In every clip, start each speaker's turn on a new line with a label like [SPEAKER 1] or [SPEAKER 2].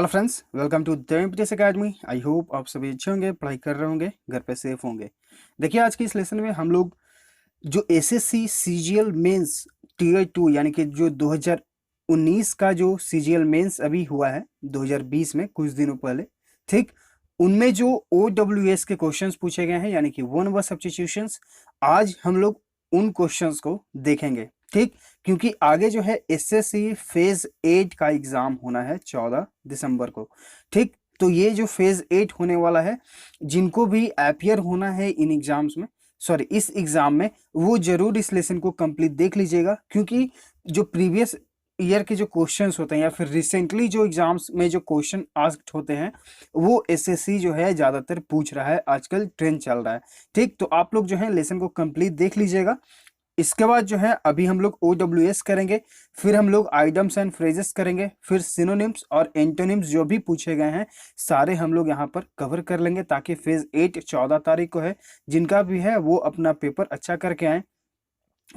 [SPEAKER 1] Hello friends, welcome to the MPTS academy. I hope आप सभी अच्छे होंगे, पढ़ाई कर रहे होंगे, घर पे सेफ होंगे। देखिए, आज की इस लेसन में हम लोग जो एसएससी सीजीएल मेंस टीयर 2 यानी कि जो 2019 का जो सीजीएल मेंस अभी हुआ है 2020 में कुछ दिनों पहले, ठीक, उनमें जो ओडब्ल्यूएस के क्वेश्चंस पूछे गए हैं यानी कि वन वर्ड सब्स्टिट्यूशंस, आज हम लोग उन क्वेश्चंस को देखेंगे। ठीक, क्योंकि आगे जो है एसएससी फेज 8 का एग्जाम होना है 14 दिसंबर को। ठीक, तो ये जो फेज 8 होने वाला है, जिनको भी अपियर होना है इन एग्जाम्स में, सॉरी इस एग्जाम में, वो जरूर इस लेसन को कंप्लीट देख लीजिएगा। क्योंकि जो प्रीवियस ईयर के जो क्वेश्चंस होते हैं या फिर रिसेंटली जो एग्जाम्स में जो क्वेश्चन आस्क्ड होते हैं, वो एसएससी जो है ज्यादातर पूछ रहा है, आजकल ट्रेंड चल रहा है। ठीक, तो आप लोग जो है लेसन को कंप्लीट देख लीजिएगा। इसके बाद जो है अभी हम लोग OWS करेंगे, फिर हम लोग आइटम्स एंड फ्रेजेस करेंगे, फिर सिनोनिम्स और एंटोनिम्स जो भी पूछे गए हैं सारे हम लोग यहाँ पर कवर कर लेंगे, ताकि फेज 8 14 तारीख को है। जिनका भी है वो अपना पेपर अच्छा करके आए।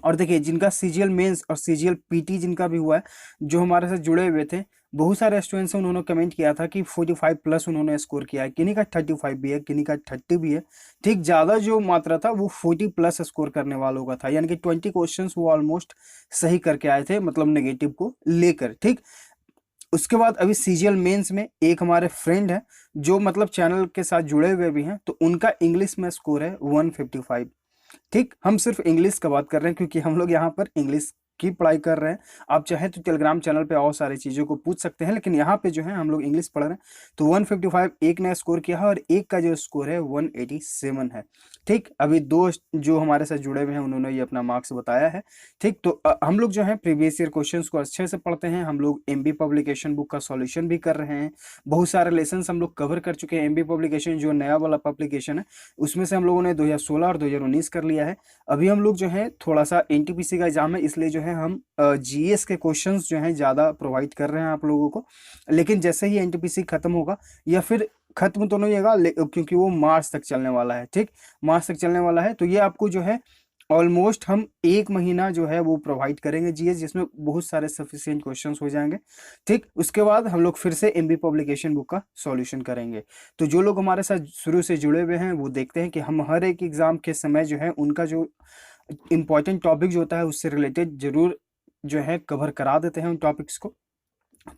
[SPEAKER 1] और देखिए, जिनका सीजीएल मेंस और सीजीएल पीटी जिनका भी हुआ है, जो हमारे साथ जुड़े हुए थे, बहुत सारे स्टूडेंट्स हैं, उन्होंने कमेंट किया था कि 45 प्लस उन्होंने स्कोर किया है। किन्हीं का 35 भी है, किन्हीं का 30 भी है। ठीक, ज़्यादा जो मात्रा था वो 40 प्लस स्कोर करने वालों का था, यानी कि 20 क्वेश्चंस वो ऑलमोस्ट सही करके आए थे, मतलब नेगेटिव को लेकर। ठीक, उसके बाद अभी सीजीएल मेंस में एक हमारे फ्रेंड है जो मतलब चैनल के साथ जुड़े हुए भी हैं, तो उनका इंग्लिश में स्कोर है 155। ठीक, हम सिर्फ इंग्लिश का बात कर रहे हैं क्योंकि हम लोग यहाँ पर इंग्लिश की पढ़ाई कर रहे हैं। आप चाहे तो टेलीग्राम चैनल पे और सारी चीज़ों को पूछ सकते हैं, लेकिन यहाँ पे जो है हम लोग इंग्लिश पढ़ रहे हैं। तो 155 एक ने स्कोर किया है और एक का जो स्कोर है 187 है। ठीक, अभी दो जो हमारे साथ जुड़े हुए हैं उन्होंने ये अपना मार्क्स बताया है। ठीक, तो हम लोग जो है प्रीवियस ईयर क्वेश्चंस को अच्छे से पढ़ते हैं। हम लोग एमबी पब्लिकेशन बुक का सॉल्यूशन भी कर रहे हैं। बहुत सारे लेसन हम लोग कवर कर चुके हैं। एमबी पब्लिकेशन जो नया वाला पब्लिकेशन है, उसमें से हम लोगों ने 2016 और 2019 कर लिया है। अभी हम लोग जो है थोड़ा सा एनटीपीसी का एग्जाम है, इसलिए जो है हम जीएस के क्वेश्चंस जो हैं ज़्यादा प्रोवाइड कर रहे हैं आप लोगों को। लेकिन जैसे ही एनटीपीसी खत्म होगा, या फिर खत्म तो नहीं होगा क्योंकि वो मार्च तक चलने वाला है। ठीक, मार्च तक चलने वाला है, तो ये आपको जो है ऑलमोस्ट हम एक महीना जो है वो प्रोवाइड करेंगे जीएस, जिसमें बहुत सारे सफिशिएंट क्वेश्चंस हो जाएंगे। ठीक, उसके बाद हम लोग फिर से एमबी पब्लिकेशन बुक का सॉल्यूशन करेंगे। तो जो लोग हमारे साथ शुरू से जुड़े हुए हैं वो देखते हैं कि हम हर एक एग्जाम के समय जो है उनका जो इंपॉर्टेंट टॉपिक जो होता है उससे रिलेटेड जरूर जो है कवर करा देते हैं उन टॉपिक्स को।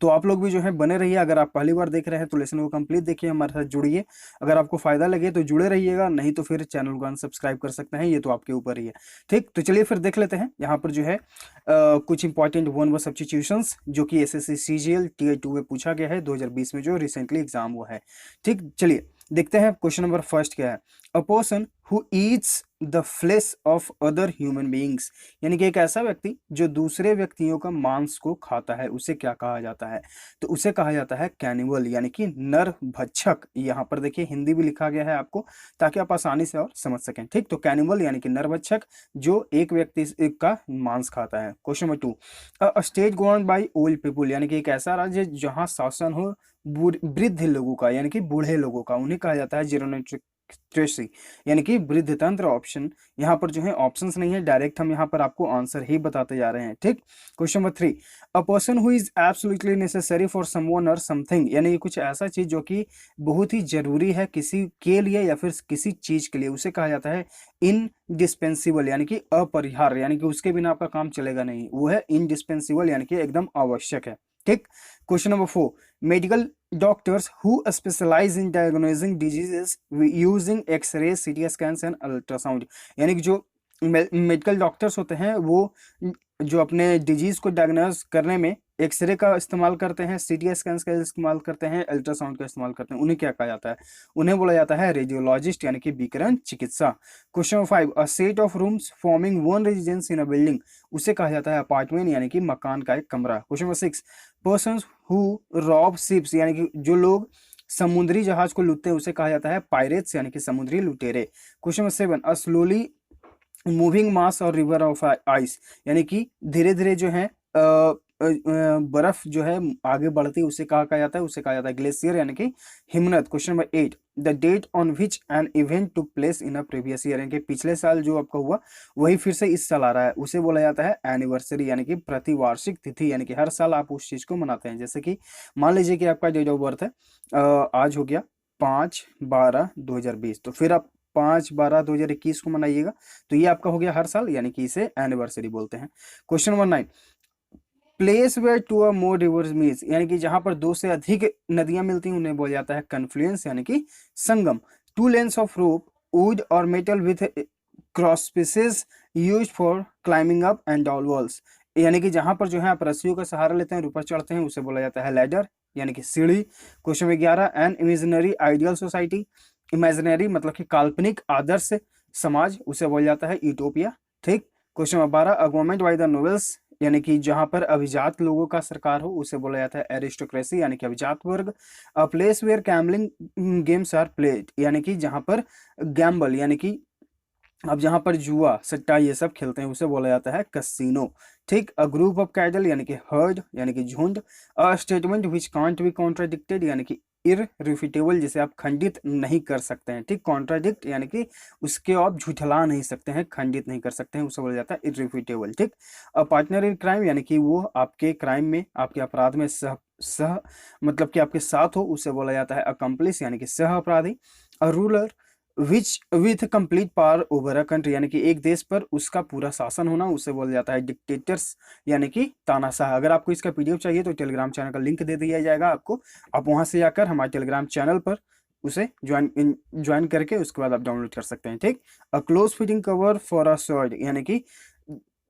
[SPEAKER 1] तो आप लोग भी जो है बने रहिए। अगर आप पहली बार देख रहे हैं तो लेसन को कंप्लीट देखिए, हमारे साथ जुड़िए। अगर आपको फायदा लगे तो जुड़े रहिएगा, नहीं तो फिर चैनल को अनसब्सक्राइब कर सकते हैं, ये तो आपके ऊपर ही है। ठीक, तो चलिए फिर देख लेते हैं। यहाँ पर जो है कुछ इंपॉर्टेंट वन वर्ड सब्स्टिट्यूशंस जो कि एसएससी सीजीएल टीयर 2 में पूछा गया है 2020 में, जो रिसेंटली एग्जाम हुआ है। ठीक, चलिए देखते हैं क्वेश्चन नंबर फर्स्ट क्या है। A person who eats the flesh of other human beings, यानी कि एक ऐसा व्यक्ति जो दूसरे व्यक्तियों का मांस को खाता है, उसे क्या कहा जाता है? तो उसे कहा जाता है कैनिबल, यानी कि नर भक्षक। यहाँ पर देखिए हिंदी भी लिखा गया है आपको, ताकि आप आसानी से और समझ सकें। ठीक, तो कैनिबल यानी कि नर भक्षक जो एक व्यक्ति का मांस खाता है। Question number 2, a state govern by old people, यानी कि एक ऐसा राज्य जहाँ शासन हो वृद्ध लोगों का, यानी कि बूढ़े लोगों का, उन्हें कहा जाता है जीरोनेट्रिक्रेसी, यानी कि वृद्ध तंत्र। ऑप्शन यहाँ पर जो है ऑप्शंस नहीं है, डायरेक्ट हम यहाँ पर आपको आंसर ही बताते जा रहे हैं। ठीक, question number 3, a person who is absolutely necessary for someone और समथिंग, यानी कि कुछ ऐसा चीज जो कि बहुत ही जरूरी है किसी के लिए या फिर किसी चीज के लिए, उसे कहा जाता है इनडिस्पेंसिबल, यानी कि अपरिहार्य, यानी कि उसके बिना आपका काम चलेगा नहीं, वो है इनडिस्पेंसिबल, यानी कि एकदम आवश्यक है। ठीक, question number 4, medical doctors who specialise in diagnosing diseases using x-ray, CT scans and ultrasound, यानी कि जो मेडिकल डॉक्टर्स होते हैं वो जो अपने डिजीज को डायग्नोज करने में एक्सरे का इस्तेमाल करते हैं, सीटी स्कैन्स का इस्तेमाल करते हैं, अल्ट्रासाउंड का इस्तेमाल करते हैं, उन्हें क्या कहा जाता है? उन्हें बोला जाता है रेडियोलॉजिस्ट, यानी कि विकिरण चिकित्सा। Question 5, a set of rooms forming one residence in a building, उसे कहा जाता है अपार्टमेंट, यानी कि मकान का एक कमरा। Question number 6, person who rob ships, यानी कि जो लोग समुद्री जहाज को लूटते हैं उसे कहा जाता है पायरेट्स, यानी कि समुद्री लुटेरे। क्वेश्चन नंबर 7, अ स्लोली मूविंग मास और रिवर ऑफ आइस, यानी कि धीरे धीरे जो है बर्फ जो है आगे बढ़ती है उसे कहा जाता है, उसे कहा जाता है ग्लेशियर यानी कि हिमनद। Question number 8, the date on which an event took place in a previous year, यानी कि पिछले साल जो आपका हुआ वही फिर से इस साल आ रहा है, उसे बोला जाता है एनिवर्सरी यानी कि प्रतिवार्षिक तिथि, यानी कि हर साल आप उस चीज को मनाते हैं। जैसे कि मान लीजिए कि आपका डेट ऑफ बर्थ है आज हो गया 5/12/2020, तो फिर आप 5/12/2021 को मनाइएगा, तो ये आपका हो गया हर साल, यानी कि इसे एनिवर्सरी बोलते हैं। Question number 9, place where two a more rivers meets, यानी कि जहां पर दो से अधिक नदियां मिलती हैं उन्हें बोला जाता है कन्फ्लुएंस यानी कि संगम। Two lengths of rope wood और metal with cross pieces used for climbing up and down walls, यानी कि जहां पर जो है आप रस्सियों का सहारा लेते हैं और ऊपर चढ़ते हैं उसे बोला जाता है लैडर यानी कि सीढ़ी। Question number 11, an imaginary ideal society, imaginary मतलब कि काल्पनिक आदर्श समाज, उसे बोला जाता है यूटोपिया। ठीक। Question number 12, a government by the novels, यानी कि जहां पर अभिजात लोगों का सरकार हो उसे बोला जाता है एरिस्टोक्रेसी यानी कि अभिजात वर्ग। A place where gambling games are played, यानी कि जहां पर गैम्बल यानी कि अब जहां पर जुआ सट्टा ये सब खेलते हैं उसे बोला जाता है कसिनो। ठीक। अ ग्रुप ऑफ कैटल यानी कि हर्ड यानी कि झुंड। A statement which can't be contradicted यानी कि इररिफ्यूटेबल, जिसे आप खंडित नहीं कर सकते हैं। ठीक। कॉन्ट्राडिक्ट यानी कि उसके आप झुठला नहीं सकते हैं, खंडित नहीं कर सकते हैं, उसे बोला जाता है इररिफ्यूटेबल। ठीक। अ पार्टनर इन क्राइम यानी कि वो आपके क्राइम में आपके अपराध में सह सह मतलब कि आपके साथ हो उसे बोला जाता है अकम्प्लिस यानी कि सह अपराधी। A ruler which with complete power over a country, यानी कि एक देश पर उसका पूरा शासन होना उसे बोला जाता है डिक्टेटर्स यानी कि तानाशाह। अगर आपको इसका पीडीएफ चाहिए तो टेलीग्राम चैनल का लिंक दे दिया जाएगा आपको, आप वहां से जाकर हमारे टेलीग्राम चैनल पर उसे ज्वाइन करके उसके बाद आप डाउनलोड कर सकते हैं। ठीक। A close fitting cover for a sword, यानी कि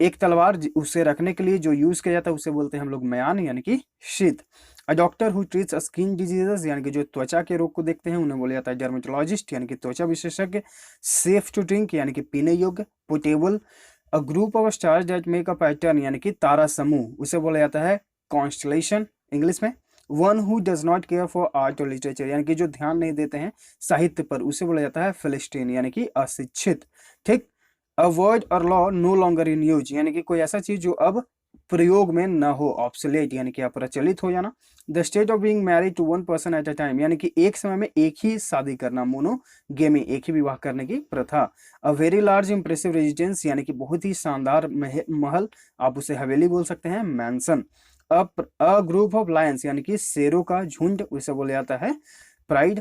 [SPEAKER 1] एक तलवार उसे रखने के लिए जो यूज किया जाता है उसे बोलते हैं हम लोग म्यान यानी कि शीत। A doctor who treats skin diseases, यानी कि जो त्वचा के रोग को देखते हैं उन्हें बोला जाता है डर्मेटोलॉजिस्ट यानी कि त्वचा विशेषज्ञ। सेफ टू ड्रिंक यानी कि पीने योग्य, portable. A group of stars that make a pattern, यानी कि तारा समूह उसे बोला जाता है कॉन्स्टलेशन इंग्लिश में। One who does not care for art और लिटरेचर, यानी कि जो ध्यान नहीं देते हैं साहित्य पर उसे बोला जाता है फिलिस्टीन यानी कि अशिक्षित। ठीक। अ वर्ड और law no longer in use, यानी कि कोई ऐसा चीज जो अब प्रयोग में न हो, ऑब्सोलेट यानी कि अप्रचलित हो जाना। The state of being married to one person at a time, यानी कि एक समय में एक ही शादी करना, मोनोगेमी एक ही विवाह करने की प्रथा। A very large impressive residence, यानी कि बहुत ही शानदार महल, आप उसे हवेली बोल सकते हैं mansion. A group of lions, यानी कि शेरों का झुंड उसे बोला जाता है pride.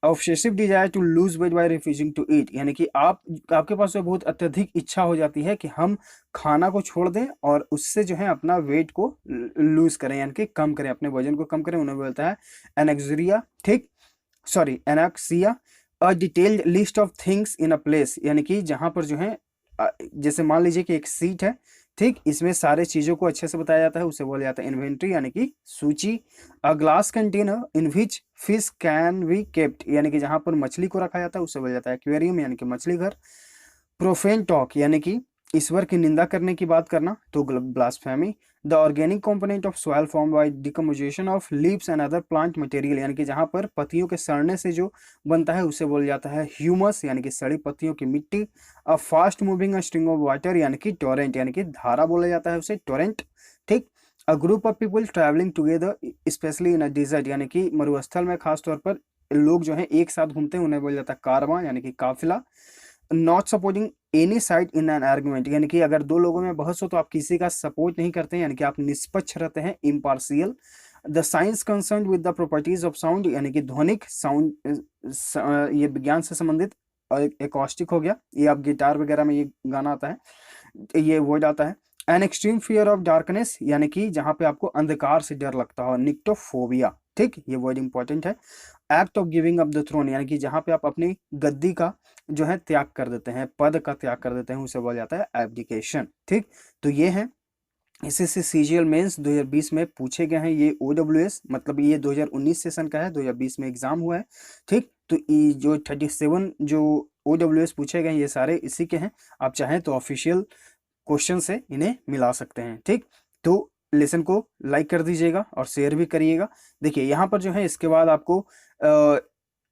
[SPEAKER 1] Obsessive desire to lose weight by refusing to eat, यानी कि आपके पास जो बहुत अत्यधिक इच्छा हो जाती है कि हम खाना को छोड़ दें और उससे जो है अपना वेट को लूज करें यानी कि कम करें, अपने वजन को कम करें, उन्हें बोलता है एनेक्सिया। ठीक। सॉरी एनेक्सिया। A detailed list of things in a place, यानी कि जहां पर जो है जैसे मान लीजिए कि एक सीट है, ठीक, इसमें सारे चीजों को अच्छे से बताया जाता है उसे बोला जाता है इन्वेंट्री यानी कि सूची। A glass container in which fish can be kept, यानी कि जहां पर मछली को रखा जाता है उसे बोला जाता है एक्वेरियम यानी कि मछली घर। प्रोफेन टॉक, यानी कि ईश्वर की निंदा करने की बात करना, तो blasphemy. The organic component of soil form by decomposition of leaves and other plant material, यानी कि जहां पर पत्तियों के सड़ने से जो बनता है उसे बोला जाता है ह्यूमस यानी कि सड़ी पत्तियों की मिट्टी। A fast moving string of water, यानी कि टोरेंट यानी कि धारा बोला जाता है उसे टोरेंट। ठीक। A group of people travelling together specially in a desert, यानी कि मरुस्थल में खासतौर पर लोग जो है एक साथ घूमते हैं उन्हें बोला जाता है कारवां यानी कि काफिला। Not supporting any side in an argument, यानी कि अगर दो लोगों में बहस हो तो आप किसी का सपोर्ट नहीं करते हैं, यानी कि आप निष्पक्ष रहते हैं, impartial. The science concern with the properties of sound, यानी कि ध्वनिक साउंड, ये विज्ञान से संबंधित। और एकॉस्टिक हो गया, ये आप गिटार वगैरह में ये गाना आता है, ये वर्ड आता है। An extreme fear of darkness, यानी कि जहां पे आपको अंधकार से डर लगता हो, निक्टोफोबिया। ठीक, ये वर्ड इंपॉर्टेंट है। Act of giving up the throne, यानी कि जहां पे आप अपनी गद्दी का जो है त्याग कर देते हैं, पद का त्याग कर देते हैं, उसे बोला जाता है एब्डिकेशन। ठीक। तो ये है एसएससी सीजीएल मेंस 2020 में पूछे गए हैं, ये ओडब्ल्यूएस मतलब ये 2019 सेशन का है, 2020 में एग्जाम हुआ है। ठीक। तो ये जो 37 जो ओडब्ल्यूएस पूछे गए हैं ये सारे इसी के हैं, आप चाहें तो ऑफिशियल क्वेश्चन से इन्हें मिला सकते हैं। ठीक। तो लेसन को लाइक कर दीजिएगा और शेयर भी करिएगा। देखिए यहाँ पर जो है इसके बाद आपको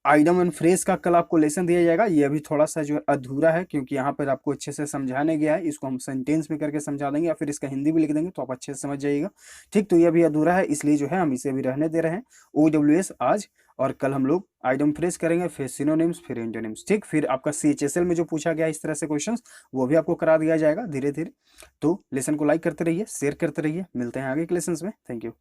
[SPEAKER 1] आइटम एंड फ्रेज का कल आपको लेसन दिया जाएगा। ये अभी थोड़ा सा जो है अधूरा है, क्योंकि यहाँ पर आपको अच्छे से समझाने गया है। इसको हम सेंटेंस में करके समझा देंगे या फिर इसका हिंदी भी लिख देंगे तो आप अच्छे से समझ जाइएगा। ठीक, तो ये अभी अधूरा है, इसलिए जो है हम इसे अभी रहने दे रहे हैं। OWS आज और कल हम लोग आइटम फ्रेज करेंगे, फिर सिनोनिम्स, फिर एंटोनिम्स। ठीक, फिर आपका CHSL में जो पूछा गया इस तरह से क्वेश्चंस, वो भी आपको करा दिया जाएगा धीरे धीरे। तो लेसन को लाइक करते रहिए, शेयर करते रहिए। मिलते हैं आगे के लेसन में। Thank you.